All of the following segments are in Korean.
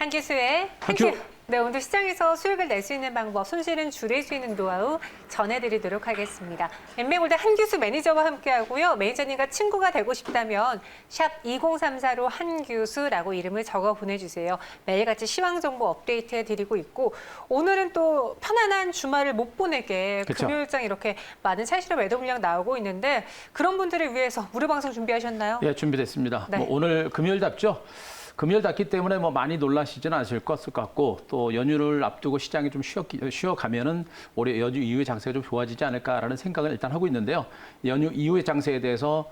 한기수의 한큐. 네, 오늘 시장에서 수익을 낼 수 있는 방법, 손실은 줄일 수 있는 노하우 전해드리도록 하겠습니다. 엠맥골드 한기수 매니저와 함께하고요. 매니저님과 친구가 되고 싶다면 샵 2034로 한기수라고 이름을 적어 보내주세요. 매일같이 시황 정보 업데이트해드리고 있고 오늘은 또 편안한 주말을 못 보내게 그쵸. 금요일장 이렇게 많은 차시로 매도 물량 나오고 있는데 그런 분들을 위해서 무료 방송 준비하셨나요? 예, 준비됐습니다. 네. 오늘 금요일답죠. 금요일답기 때문에 많이 놀라시지는 않으실 것 같고 또 연휴를 앞두고 시장이 좀 쉬어가면은 올해 연휴 이후의 장세가 좀 좋아지지 않을까라는 생각을 일단 하고 있는데요. 연휴 이후의 장세에 대해서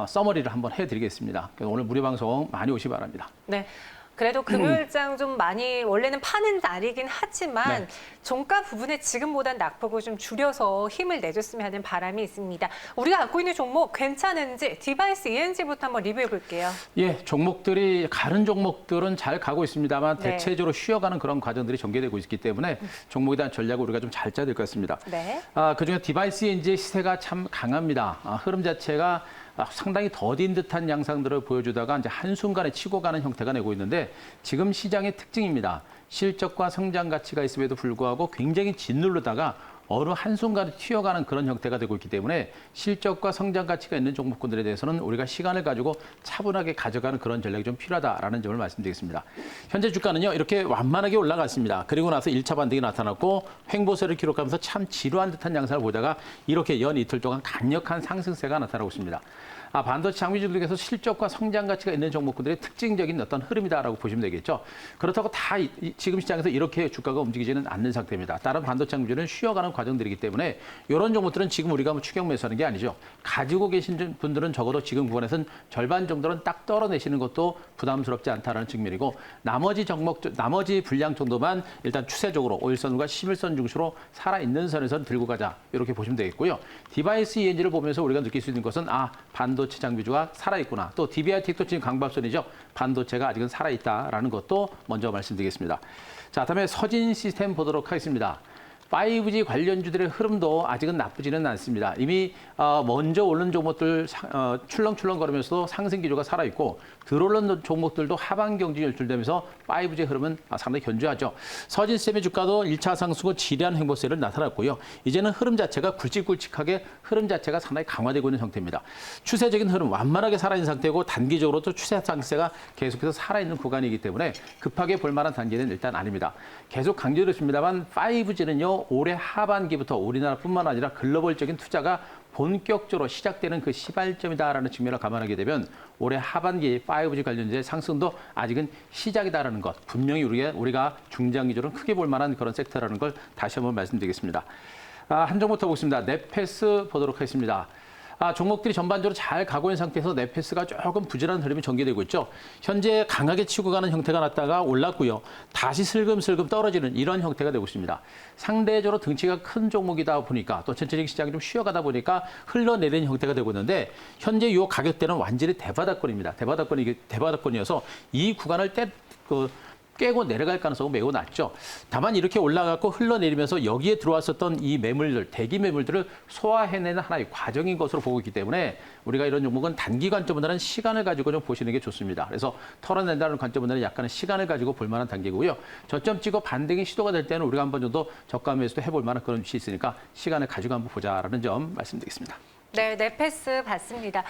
서머리를 한번 해드리겠습니다. 그래서 오늘 무료 방송 많이 오시 바랍니다. 네. 그래도 금요일장 좀 많이 원래는 파는 날이긴 하지만 네. 종가 부분에 지금보단 낙폭을 좀 줄여서 힘을 내줬으면 하는 바람이 있습니다. 우리가 갖고 있는 종목 괜찮은지 디바이스 ENG부터 한번 리뷰해 볼게요. 예, 종목들이 다른 종목들은 잘 가고 있습니다만 네. 대체적으로 쉬어가는 그런 과정들이 전개되고 있기 때문에 종목에 대한 전략을 우리가 좀 잘 짜야 될 것 같습니다. 네. 그중에 디바이스 ENG의 시세가 참 강합니다. 흐름 자체가 상당히 더딘 듯한 양상들을 보여주다가 이제 한순간에 치고 가는 형태가 내고 있는데 지금 시장의 특징입니다. 실적과 성장 가치가 있음에도 불구하고 굉장히 짓누르다가 어느 한순간에 튀어가는 그런 형태가 되고 있기 때문에 실적과 성장 가치가 있는 종목군들에 대해서는 우리가 시간을 가지고 차분하게 가져가는 그런 전략이 좀 필요하다라는 점을 말씀드리겠습니다. 현재 주가는요, 이렇게 완만하게 올라갔습니다. 그리고 나서 1차 반등이 나타났고 횡보세를 기록하면서 참 지루한 듯한 양상을 보다가 이렇게 연 이틀 동안 강력한 상승세가 나타나고 있습니다. 반도체 장비주들에서 실적과 성장 가치가 있는 종목군들의 특징적인 어떤 흐름이다라고 보시면 되겠죠. 그렇다고 다 지금 시장에서 이렇게 주가가 움직이지는 않는 상태입니다. 다른 반도체 장비주는 쉬어가는 과정들이기 때문에 이런 종목들은 지금 우리가 추격 매수하는 게 아니죠. 가지고 계신 분들은 적어도 지금 구간에서는 절반 정도는 딱 떨어내시는 것도 부담스럽지 않다라는 측면이고 나머지 분량 정도만 일단 추세적으로 5일선과 11선 중시로 살아있는 선에서 들고 가자 이렇게 보시면 되겠고요. 디바이스 ENG를 보면서 우리가 느낄 수 있는 것은 반도체 장비주가 살아있구나. 또 DBI틱도 지금 강밥선이죠. 반도체가 아직은 살아있다라는 것도 먼저 말씀드리겠습니다. 자, 다음에 서진 시스템 보도록 하겠습니다. 5G 관련주들의 흐름도 아직은 나쁘지는 않습니다. 이미 먼저 오른 종목들 출렁출렁거리면서도 상승 기조가 살아있고 들어오는 종목들도 하반 경직이 연출되면서 5G 흐름은 상당히 견조하죠. 서진시스템의 주가도 1차 상승 후 지리한 횡보세를 나타났고요. 이제는 흐름 자체가 굵직굵직하게 흐름 자체가 상당히 강화되고 있는 형태입니다. 추세적인 흐름 완만하게 살아있는 상태고 단기적으로 또 추세 상승세가 계속해서 살아있는 구간이기 때문에 급하게 볼 만한 단계는 일단 아닙니다. 계속 강조드렸습니다만 5G는요. 올해 하반기부터 우리나라뿐만 아니라 글로벌적인 투자가 본격적으로 시작되는 그 시발점이다라는 측면을 감안하게 되면 올해 하반기 5G 관련주의 상승도 아직은 시작이다라는 것, 분명히 우리가 중장기적으로 크게 볼 만한 그런 섹터라는 걸 다시 한번 말씀드리겠습니다. 한 종목부터 보겠습니다. 넷패스 보도록 하겠습니다. 종목들이 전반적으로 잘 가고 있는 상태에서 넷패스가 조금 부진한 흐름이 전개되고 있죠. 현재 강하게 치고 가는 형태가 났다가 올랐고요. 다시 슬금슬금 떨어지는 이런 형태가 되고 있습니다. 상대적으로 등치가 큰 종목이다 보니까 또 전체적인 시장이 좀 쉬어가다 보니까 흘러내리는 형태가 되고 있는데 현재 이 가격대는 완전히 대바닥권입니다. 대바닥권이어서 이 구간을 깨고 내려갈 가능성은 매우 낮죠. 다만 이렇게 올라가고 흘러내리면서 여기에 들어왔었던 이 매물들, 대기 매물들을 소화해내는 하나의 과정인 것으로 보고 있기 때문에 우리가 이런 종목은 단기 관점보다는 시간을 가지고 좀 보시는 게 좋습니다. 그래서 털어낸다는 관점보다는 약간의 시간을 가지고 볼 만한 단계고요. 저점 찍어 반등이 시도가 될 때는 우리가 한 번 정도 저가 매수도 해볼 만한 그런 위치 있으니까 시간을 가지고 한번 보자라는 점 말씀드리겠습니다. 네, 넷패스 봤습니다.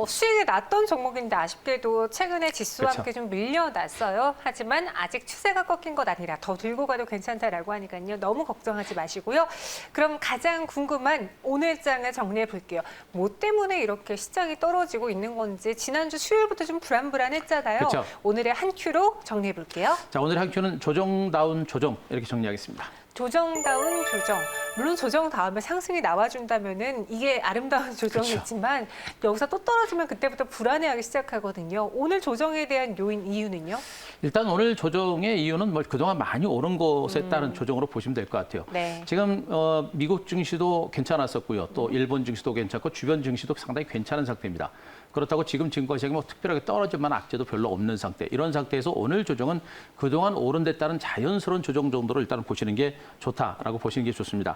수익이 났던 종목인데 아쉽게도 최근에 지수와 함께 좀 밀려났어요. 하지만 아직 추세가 꺾인 것 아니라 더 들고 가도 괜찮다라고 하니까요. 너무 걱정하지 마시고요. 그럼 가장 궁금한 오늘장을 정리해 볼게요. 뭐 때문에 이렇게 시장이 떨어지고 있는 건지 지난주 수요일부터 좀 불안불안했잖아요. 그렇죠. 오늘의 한 큐로 정리해 볼게요. 자, 오늘의 한 큐는 조정다운 조정 이렇게 정리하겠습니다. 조정다운 조정. 물론 조정 다음에 상승이 나와준다면은 이게 아름다운 조정이지만 여기서 또 떨어지면 그때부터 불안해하기 시작하거든요. 오늘 조정에 대한 요인 이유는요? 일단 오늘 조정의 이유는 그동안 많이 오른 것에 따른 조정으로 보시면 될 것 같아요. 네. 지금 미국 증시도 괜찮았었고요. 또 일본 증시도 괜찮고 주변 증시도 상당히 괜찮은 상태입니다. 그렇다고 지금 증권시장이 특별하게 떨어질 만한 악재도 별로 없는 상태. 이런 상태에서 오늘 조정은 그동안 오른 데 따른 자연스러운 조정 정도로 일단 보시는 게 좋다라고 보시는 게 좋습니다.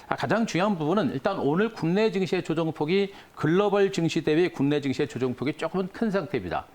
가장 중요한 부분은 일단 오늘 국내 증시의 조정폭이 글로벌 증시 대비 국내 증시의 조정폭이 조금 큰 상태입니다.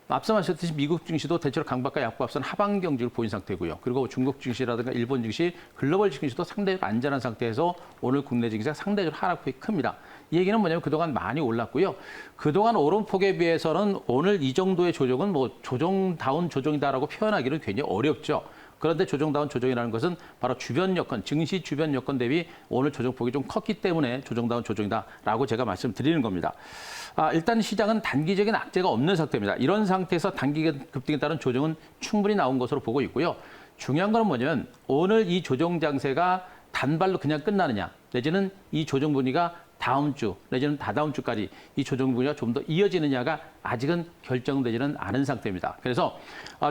앞서 말씀드렸듯이 미국 증시도 대체로 강박과 약보 앞선 하방 경직을 보인 상태고요. 그리고 중국 증시라든가 일본 증시, 글로벌 증시도 상대적으로 안전한 상태에서 오늘 국내 증시가 상대적으로 하락폭이 큽니다. 이 얘기는 뭐냐면 그동안 많이 올랐고요. 그동안 오른 폭에 비해서는 오늘 이 정도의 조정은 뭐 조정다운 조정이다라고 표현하기는 굉장히 어렵죠. 그런데 조정다운 조정이라는 것은 바로 주변 여건, 증시 주변 여건 대비 오늘 조정폭이 좀 컸기 때문에 조정다운 조정이다라고 제가 말씀드리는 겁니다. 일단 시장은 단기적인 악재가 없는 상태입니다. 이런 상태에서 단기 급등에 따른 조정은 충분히 나온 것으로 보고 있고요. 중요한 건 뭐냐면 오늘 이 조정 장세가 단발로 그냥 끝나느냐, 내지는 이 조정 분위기가 다음 주 내지는 다다음 주까지 이 조정 분위기가 좀 더 이어지느냐가 아직은 결정되지는 않은 상태입니다. 그래서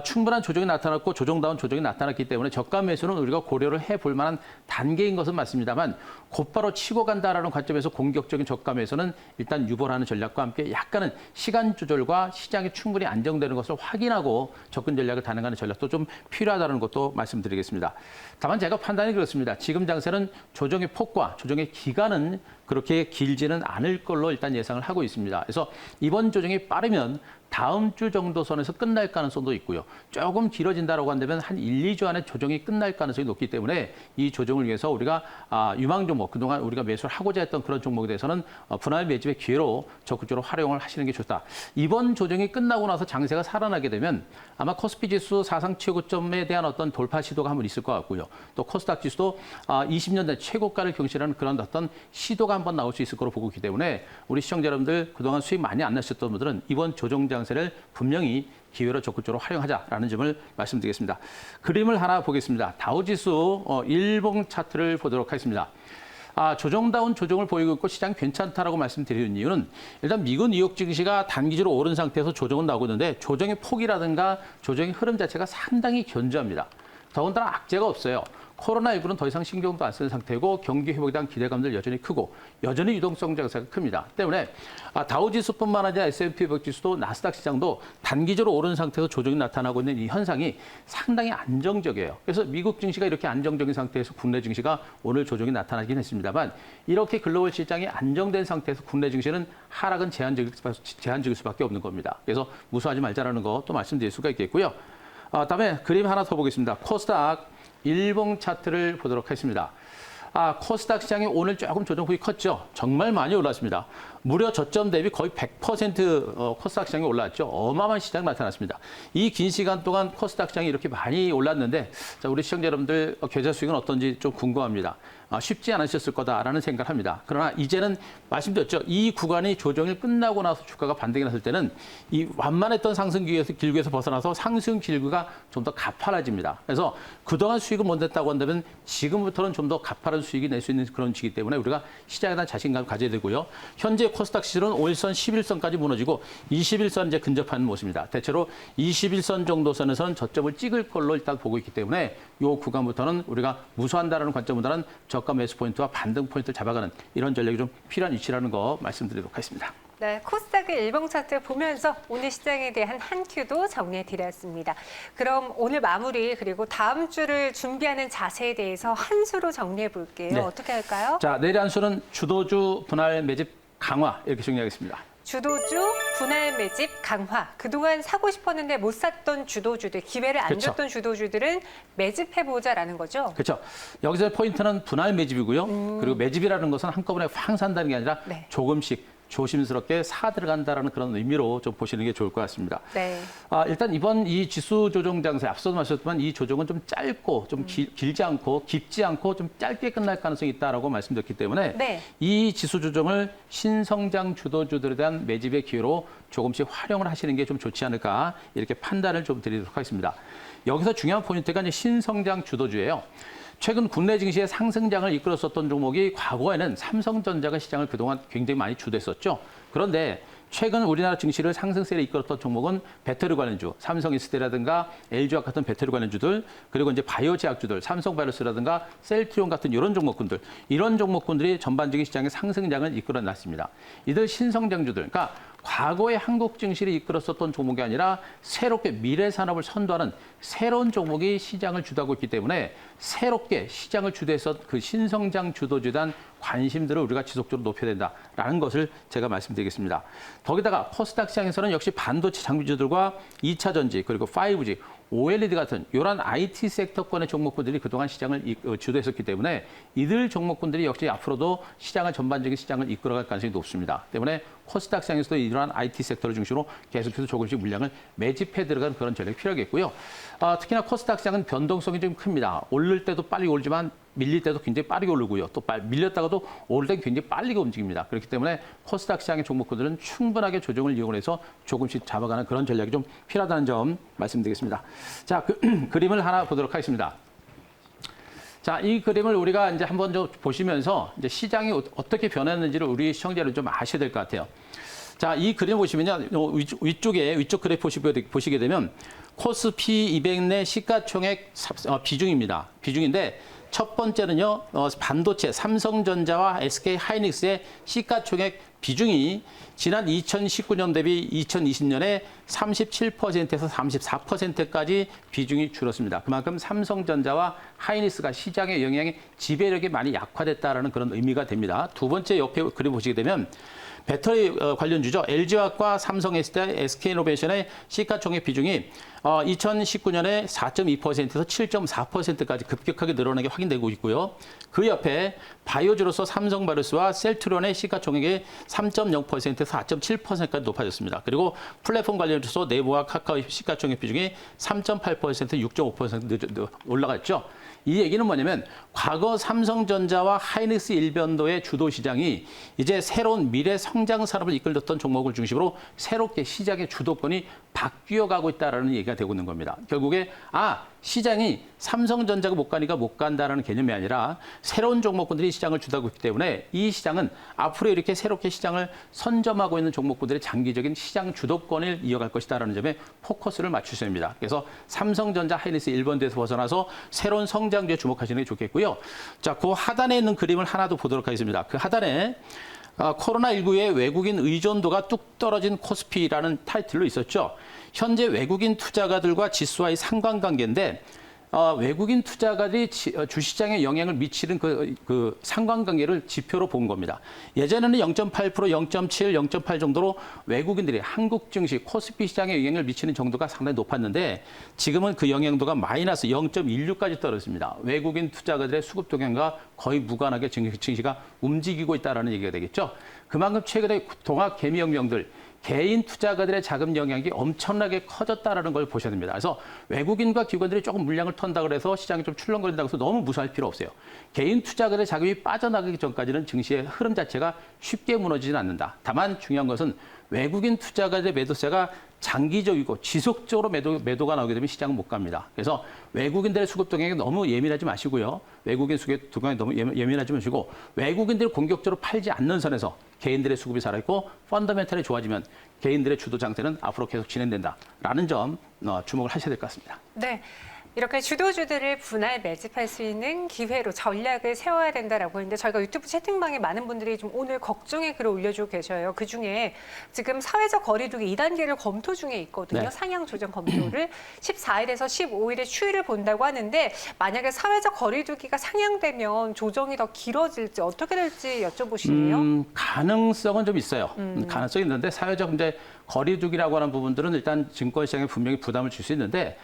충분한 조정이 나타났고 조정다운 조정이 나타났기 때문에 저가 매수는 우리가 고려를 해볼 만한 단계인 것은 맞습니다만 곧바로 치고 간다라는 관점에서 공격적인 저가 매수는 일단 유보하는 전략과 함께 약간은 시간 조절과 시장이 충분히 안정되는 것을 확인하고 접근 전략을 단행하는 전략도 좀 필요하다는 것도 말씀드리겠습니다. 다만 제가 판단이 그렇습니다. 지금 장세는 조정의 폭과 조정의 기간은 그렇게 길지는 않을 걸로 일단 예상을 하고 있습니다. 그래서 이번 조정이 빠르면 다음 주 정도 선에서 끝날 가능성도 있고요. 조금 길어진다라고 한다면 한 1, 2주 안에 조정이 끝날 가능성이 높기 때문에 이 조정을 위해서 우리가 유망 종목, 그동안 우리가 매수를 하고자 했던 그런 종목에 대해서는 분할 매집의 기회로 적극적으로 활용을 하시는 게 좋다. 이번 조정이 끝나고 나서 장세가 살아나게 되면 아마 코스피 지수 사상 최고점에 대한 어떤 돌파 시도가 한번 있을 것 같고요. 또 코스닥 지수도 20년 대 최고가를 경신하는 그런 어떤 시도가 한번 나올 수 있을 거로 보고 있기 때문에 우리 시청자 여러분들 그동안 수익 많이 안 나셨던 분들은 이번 조정 장세를 분명히 기회로 적극적으로 활용하자라는 점을 말씀드리겠습니다. 그림을 하나 보겠습니다. 다우지수 일봉 차트를 보도록 하겠습니다. 조정다운 조정을 보이고 있고 시장이 괜찮다라고 말씀드리는 이유는 일단 미국 뉴욕 증시가 단기적으로 오른 상태에서 조정은 나오고 있는데 조정의 폭이라든가 조정의 흐름 자체가 상당히 견조합니다. 더군다나 악재가 없어요. 코로나19는 더 이상 신경도 안 쓰는 상태고 경기 회복에 대한 기대감들 여전히 크고 여전히 유동성 장세가 큽니다. 때문에 다우지수뿐만 아니라 S&P 500 지수도 나스닥 시장도 단기적으로 오른 상태에서 조정이 나타나고 있는 이 현상이 상당히 안정적이에요. 그래서 미국 증시가 이렇게 안정적인 상태에서 국내 증시가 오늘 조정이 나타나긴 했습니다만 이렇게 글로벌 시장이 안정된 상태에서 국내 증시는 하락은 제한적일 수밖에 없는 겁니다. 그래서 무수하지 말자라는 거 또 말씀드릴 수가 있겠고요. 다음에 그림 하나 더 보겠습니다. 코스닥 일봉 차트를 보도록 하겠습니다. 코스닥 시장이 오늘 조금 조정폭이 컸죠. 정말 많이 올랐습니다. 무려 저점 대비 거의 100% 코스닥 시장이 올랐죠. 어마어마한 시장이 나타났습니다. 이 긴 시간 동안 코스닥 시장이 이렇게 많이 올랐는데 자, 우리 시청자 여러분들 계좌 수익은 어떤지 좀 궁금합니다. 쉽지 않으셨을 거다라는 생각을 합니다. 그러나 이제는 말씀드렸죠. 이 구간이 조정이 끝나고 나서 주가가 반등이 났을 때는 이 완만했던 상승 길구에서 벗어나서 상승 길구가 좀 더 가파라집니다. 그래서 그동안 수익을 못 냈다고 한다면 지금부터는 좀 더 가파른 수익이 낼 수 있는 그런 시기 때문에 우리가 시장에 대한 자신감을 가져야 되고요. 현재 코스닥 시절은 5일선, 11선까지 무너지고 21선 이제 근접하는 모습입니다. 대체로 21선 정도 선에서는 저점을 찍을 걸로 일단 보고 있기 때문에 이 구간부터는 우리가 무수한다라는 관점보다는 저가 매수 포인트와 반등 포인트를 잡아가는 이런 전략이 좀 필요한 위치라는 거 말씀드리도록 하겠습니다. 네, 코스닥의 일봉 차트 보면서 오늘 시장에 대한 한 큐도 정리해 드렸습니다. 그럼 오늘 마무리 그리고 다음 주를 준비하는 자세에 대해서 한 수로 정리해 볼게요. 네. 어떻게 할까요? 자, 내일 한 수는 주도주 분할 매집 강화 이렇게 정리하겠습니다. 주도주 분할 매집 강화. 그동안 사고 싶었는데 못 샀던 주도주들, 기회를 안 그렇죠. 줬던 주도주들은 매집해보자라는 거죠. 그렇죠. 여기서 포인트는 분할 매집이고요. 그리고 매집이라는 것은 한꺼번에 확 산다는 게 아니라 네. 조금씩 조심스럽게 사 들어간다라는 그런 의미로 좀 보시는 게 좋을 것 같습니다. 네. 일단 이번 이 지수 조정 장세 앞서도 말씀드렸지만 이 조정은 좀 짧고 좀 길지 않고 깊지 않고 좀 짧게 끝날 가능성이 있다라고 말씀드렸기 때문에 네. 이 지수 조정을 신성장 주도주들에 대한 매집의 기회로 조금씩 활용을 하시는 게 좀 좋지 않을까 이렇게 판단을 좀 드리도록 하겠습니다. 여기서 중요한 포인트가 이제 신성장 주도주예요. 최근 국내 증시의 상승장을 이끌었었던 종목이 과거에는 삼성전자가 시장을 그동안 굉장히 많이 주도했었죠. 그런데 최근 우리나라 증시를 상승세를 이끌었던 종목은 배터리 관련주, 삼성 SD라든가 LG화학 같은 배터리 관련주들, 그리고 이제 바이오 제약주들, 삼성바이오스라든가 셀트리온 같은 이런 종목군들, 이런 종목군들이 전반적인 시장의 상승장을 이끌어놨습니다. 이들 신성장주들, 그러니까 과거의 한국 증시를 이끌었었던 종목이 아니라 새롭게 미래 산업을 선도하는 새로운 종목이 시장을 주도하고 있기 때문에 새롭게 시장을 주도해서 그 신성장 주도주단 관심들을 우리가 지속적으로 높여야 된다라는 것을 제가 말씀드리겠습니다. 거기다가 코스닥 시장에서는 역시 반도체 장비주들과 2차 전지 그리고 5G, OLED 같은 이런 IT 섹터권의 종목군들이 그동안 시장을 주도했었기 때문에 이들 종목군들이 역시 앞으로도 시장을 전반적인 시장을 이끌어갈 가능성이 높습니다. 때문에 코스닥 시장에서도 이러한 IT 섹터를 중심으로 계속해서 조금씩 물량을 매집해 들어간 그런 전략이 필요하겠고요. 특히나 코스닥 시장은 변동성이 좀 큽니다. 오를 때도 빨리 오르지만 밀릴 때도 굉장히 빠르게 오르고요. 또 밀렸다가도 오를 때 굉장히 빨리 움직입니다. 그렇기 때문에 코스닥 시장의 종목군들은 충분하게 조정을 이용해서 조금씩 잡아가는 그런 전략이 좀 필요하다는 점 말씀드리겠습니다. 자, 그림을 하나 보도록 하겠습니다. 자, 이 그림을 우리가 이제 한번 좀 보시면서 이제 시장이 어떻게 변했는지를 우리 시청자를 좀 아셔야 될 것 같아요. 자, 이 그림 보시면요. 위쪽 그래프 보시게 되면 코스피 200 내 시가총액 비중입니다. 비중인데 첫 번째는요, 반도체 삼성전자와 SK 하이닉스의 시가총액 비중이 지난 2019년 대비 2020년에 37%에서 34%까지 비중이 줄었습니다. 그만큼 삼성전자와 하이닉스가 시장의 영향이 지배력이 많이 약화됐다라는 그런 의미가 됩니다. 두 번째 옆에 그림 보시게 되면 배터리 관련주죠. LG화학과 삼성 SK이노베이션의 시가총액 비중이 2019년에 4.2%에서 7.4%까지 급격하게 늘어나게 확인되고 있고요. 그 옆에 바이오주로서 삼성바이오스와 셀트리온의 시가총액이 3.0%에서 4.7%까지 높아졌습니다. 그리고 플랫폼 관련주로서 네이버와 카카오 시가총액 비중이 3.8%, 6.5% 올라갔죠. 이 얘기는 뭐냐면 과거 삼성전자와 하이닉스 일변도의 주도 시장이 이제 새로운 미래 성장 산업을 이끌었던 종목을 중심으로 새롭게 시장의 주도권이 바뀌어가고 있다는 얘기가 되고 있는 겁니다. 결국에 시장이 삼성전자가 못 가니까 못 간다라는 개념이 아니라 새로운 종목군들이 시장을 주도하고 있기 때문에 이 시장은 앞으로 이렇게 새롭게 시장을 선점하고 있는 종목군들의 장기적인 시장 주도권을 이어갈 것이다라는 점에 포커스를 맞추셔야 합니다. 그래서 삼성전자, 하이닉스 일본도에서 벗어나서 새로운 성장주에 주목하시는 게 좋겠고요. 자, 그 하단에 있는 그림을 하나 더 보도록 하겠습니다. 그 하단에 코로나19의 외국인 의존도가 뚝 떨어진 코스피라는 타이틀로 있었죠. 현재 외국인 투자가들과 지수와의 상관관계인데 외국인 투자가들이 주시장에 영향을 미치는 그 상관관계를 지표로 본 겁니다. 예전에는 0.8%, 0.7, 0.8 정도로 외국인들이 한국 증시, 코스피 시장에 영향을 미치는 정도가 상당히 높았는데 지금은 그 영향도가 마이너스 0.16까지 떨어졌습니다. 외국인 투자가들의 수급 동향과 거의 무관하게 증시가 움직이고 있다는 얘기가 되겠죠. 그만큼 최근에 동학 개미혁명들, 개인 투자가들의 자금 영향이 엄청나게 커졌다는 걸 보셔야 됩니다. 그래서 외국인과 기관들이 조금 물량을 턴다 그래서 시장이 좀 출렁거린다고 해서 너무 무서워할 필요 없어요. 개인 투자가들의 자금이 빠져나가기 전까지는 증시의 흐름 자체가 쉽게 무너지지는 않는다. 다만 중요한 것은 외국인 투자가들의 매도세가 장기적이고 지속적으로 매도가 나오게 되면 시장은 못 갑니다. 그래서 외국인들의 수급 동향에 너무 예민하지 마시고요. 외국인 수급 동향에 너무 예민하지 마시고 외국인들이 공격적으로 팔지 않는 선에서 개인들의 수급이 살아있고 펀더멘털이 좋아지면 개인들의 주도 장세는 앞으로 계속 진행된다라는 점 주목을 하셔야 될 것 같습니다. 네. 이렇게 주도주들을 분할 매집할 수 있는 기회로 전략을 세워야 된다라고 했는데 저희가 유튜브 채팅방에 많은 분들이 좀 오늘 걱정의 글을 올려주고 계셔요. 그중에 지금 사회적 거리두기 2단계를 검토 중에 있거든요. 네. 상향 조정 검토를 14일에서 15일에 추이를 본다고 하는데 만약에 사회적 거리두기가 상향되면 조정이 더 길어질지 어떻게 될지 여쭤보시네요. 가능성은 좀 있어요. 가능성이 있는데 사회적 이제 거리두기라고 하는 부분들은 일단 증권시장에 분명히 부담을 줄 수 있는데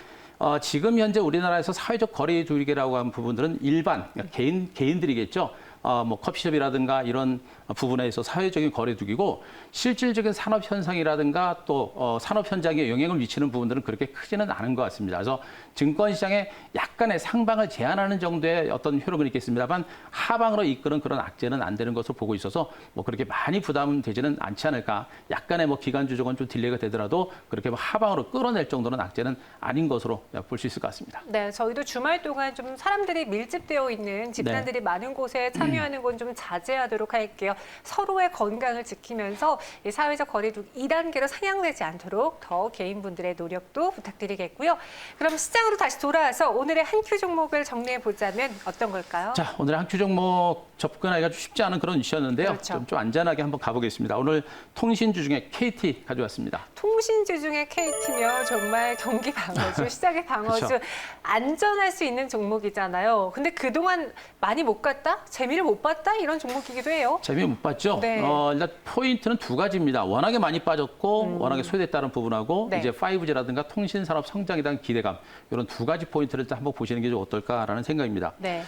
지금 현재 우리나라에서 사회적 거리두기라고 하는 부분들은 일반 그러니까 개인들이겠죠. 뭐 커피숍이라든가 이런 부분에서 사회적인 거리두기고 실질적인 산업 현상이라든가 또 산업 현장에 영향을 미치는 부분들은 그렇게 크지는 않은 것 같습니다. 그래서 증권 시장에 약간의 상방을 제한하는 정도의 어떤 효력은 있겠습니다만 하방으로 이끄는 그런 악재는 안 되는 것으로 보고 있어서 뭐 그렇게 많이 부담되지는 않지 않을까. 약간의 뭐 기간 조정은 좀 딜레이가 되더라도 그렇게 뭐 하방으로 끌어낼 정도는 악재는 아닌 것으로 볼 수 있을 것 같습니다. 네, 저희도 주말 동안 좀 사람들이 밀집되어 있는 집단들이 많은 곳에 참여하는 건 좀 자제하도록 할게요. 서로의 건강을 지키면서 이 사회적 거리두기 2단계로 상향되지 않도록 더 개인분들의 노력도 부탁드리겠고요. 그럼 시장으로 다시 돌아와서 오늘의 한 큐 종목을 정리해 보자면 어떤 걸까요? 자, 오늘 한 큐 종목 접근하기가 쉽지 않은 그런 이슈였는데요. 그렇죠. 좀 안전하게 한번 가보겠습니다. 오늘 통신주 중에 KT 가져왔습니다. 통신주 중에 KT면 정말 경기 방어주, 시장의 방어주 그렇죠. 안전할 수 있는 종목이잖아요. 근데 그동안 많이 못 갔다? 재미를 재미를 못 봤다 이런 종목이기도 해요. 재미 못 봤죠? 네. 일단 포인트는 두 가지입니다. 워낙에 많이 빠졌고 워낙에 소외됐다는 부분하고 네. 이제 5G라든가 통신산업 성장에 대한 기대감 이런 두 가지 포인트를 일단 한번 보시는 게 좀 어떨까라는 생각입니다. 네.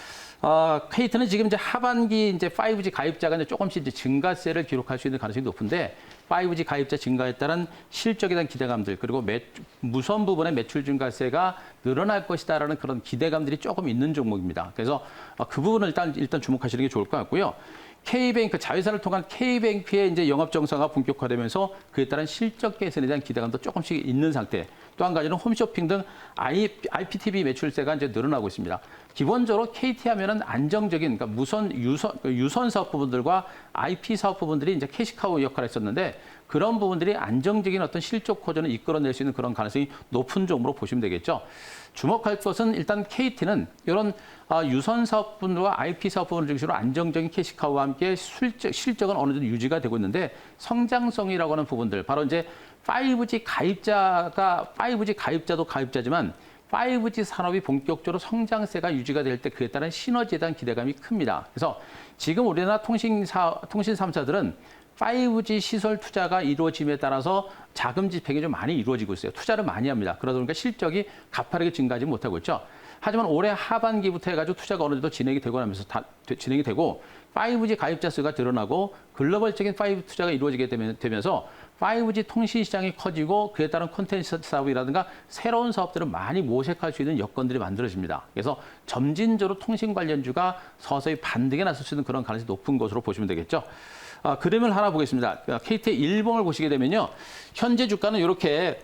KT는 지금 이제 하반기 이제 5G 가입자가 이제 조금씩 이제 증가세를 기록할 수 있는 가능성이 높은데 5G 가입자 증가에 따른 실적에 대한 기대감들 그리고 무선 부분의 매출 증가세가 늘어날 것이다라는 그런 기대감들이 조금 있는 종목입니다. 그래서 그 부분을 일단 주목하시는 게 좋을 것 같고요. K뱅크 자회사를 통한 K뱅크의 이제 영업 정상화 본격화되면서 그에 따른 실적 개선에 대한 기대감도 조금씩 있는 상태. 또 한 가지는 홈쇼핑 등 IPTV 매출세가 이제 늘어나고 있습니다. 기본적으로 KT 하면은 안정적인 그러니까 유선 사업 부분들과 IP 사업 부분들이 이제 캐시카우 역할을 했었는데 그런 부분들이 안정적인 어떤 실적 호전을 이끌어낼 수 있는 그런 가능성이 높은 종목으로 보시면 되겠죠. 주목할 것은 일단 KT는 이런 유선 사업 부분과 IP 사업 부분을 중심으로 안정적인 캐시카우와 함께 실적은 어느 정도 유지가 되고 있는데 성장성이라고 하는 부분들 바로 이제 5G 가입자도 가입자지만 5G 산업이 본격적으로 성장세가 유지가 될 때 그에 따른 시너지에 대한 기대감이 큽니다. 그래서 지금 우리나라 통신 3사들은 5G 시설 투자가 이루어짐에 따라서 자금 집행이 좀 많이 이루어지고 있어요. 투자를 많이 합니다. 그러다 보니까 실적이 가파르게 증가하지 못하고 있죠. 하지만 올해 하반기부터 해가지고 투자가 어느 정도 진행이 되고 나면서 진행이 되고 5G 가입자 수가 늘어나고 글로벌적인 5G 투자가 이루어지게 되면서 5G 통신 시장이 커지고 그에 따른 콘텐츠 사업이라든가 새로운 사업들을 많이 모색할 수 있는 여건들이 만들어집니다. 그래서 점진적으로 통신 관련주가 서서히 반등에 나설 수 있는 그런 가능성이 높은 것으로 보시면 되겠죠. 그림을 하나 보겠습니다. KT의 일봉을 보시게 되면요. 현재 주가는 이렇게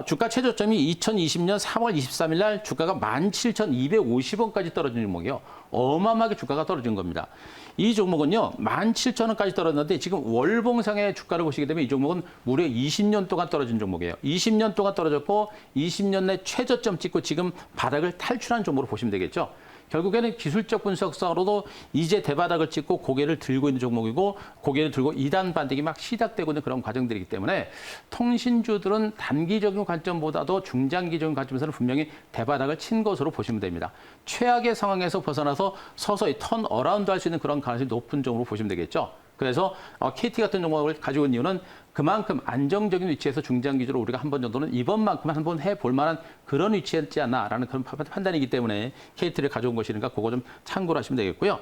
주가 최저점이 2020년 3월 23일 날 주가가 17,250원까지 떨어진 종목이에요. 어마어마하게 주가가 떨어진 겁니다. 이 종목은요. 17,000원까지 떨어졌는데 지금 월봉상의 주가를 보시게 되면 이 종목은 무려 20년 동안 떨어진 종목이에요. 20년 동안 떨어졌고 20년 내 최저점 찍고 지금 바닥을 탈출한 종목으로 보시면 되겠죠. 결국에는 기술적 분석상으로도 이제 대바닥을 찍고 고개를 들고 있는 종목이고 고개를 들고 2단 반등이 막 시작되고 있는 그런 과정들이기 때문에 통신주들은 단기적인 관점보다도 중장기적인 관점에서는 분명히 대바닥을 친 것으로 보시면 됩니다. 최악의 상황에서 벗어나서 서서히 턴 어라운드 할 수 있는 그런 가능성이 높은 종목으로 보시면 되겠죠. 그래서 KT 같은 종목을 가지고 있는 이유는 그만큼 안정적인 위치에서 중장기적으로 우리가 한 번 정도는 이번만큼은 한번 해볼 만한 그런 위치였지 않나라는 그런 판단이기 때문에 KT를 가져온 것이니까 그거 좀 참고를 하시면 되겠고요.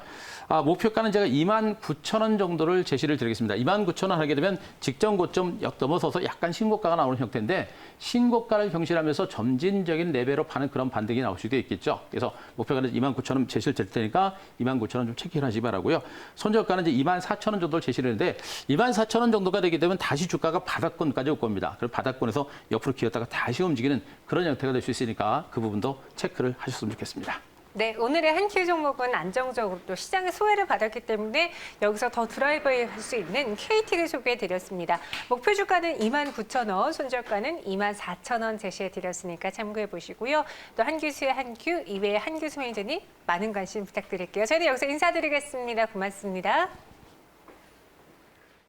목표가는 제가 29,000원 정도를 제시를 드리겠습니다. 29,000원 하게 되면 직전 고점 넘어서서 약간 신고가가 나오는 형태인데 신고가를 경신하면서 점진적인 레벨로 파는 그런 반등이 나올 수도 있겠죠. 그래서 목표가는 29,000원 제시를 드릴 테니까 29,000원 좀 체크를 하시기 바라고요. 손절가는 이제 24,000원 정도를 제시를 했는데 24,000원 정도가 되게 되면 다시 주가가 바닥권까지 올 겁니다. 그리고 바닥권에서 옆으로 기었다가 다시 움직이는 그런 형태가 될 수 있으니까 그 부분도 체크를 하셨으면 좋겠습니다. 네, 오늘의 한큐 종목은 안정적으로 또 시장의 소외를 받았기 때문에 여기서 더 드라이브할 수 있는 KT를 소개해드렸습니다. 목표 주가는 29,000원, 손절가는 24,000원 제시해드렸으니까 참고해 보시고요. 또 한규수의 한큐, 이외의 한규수 매니저님 많은 관심 부탁드릴게요. 저희는 여기서 인사드리겠습니다. 고맙습니다.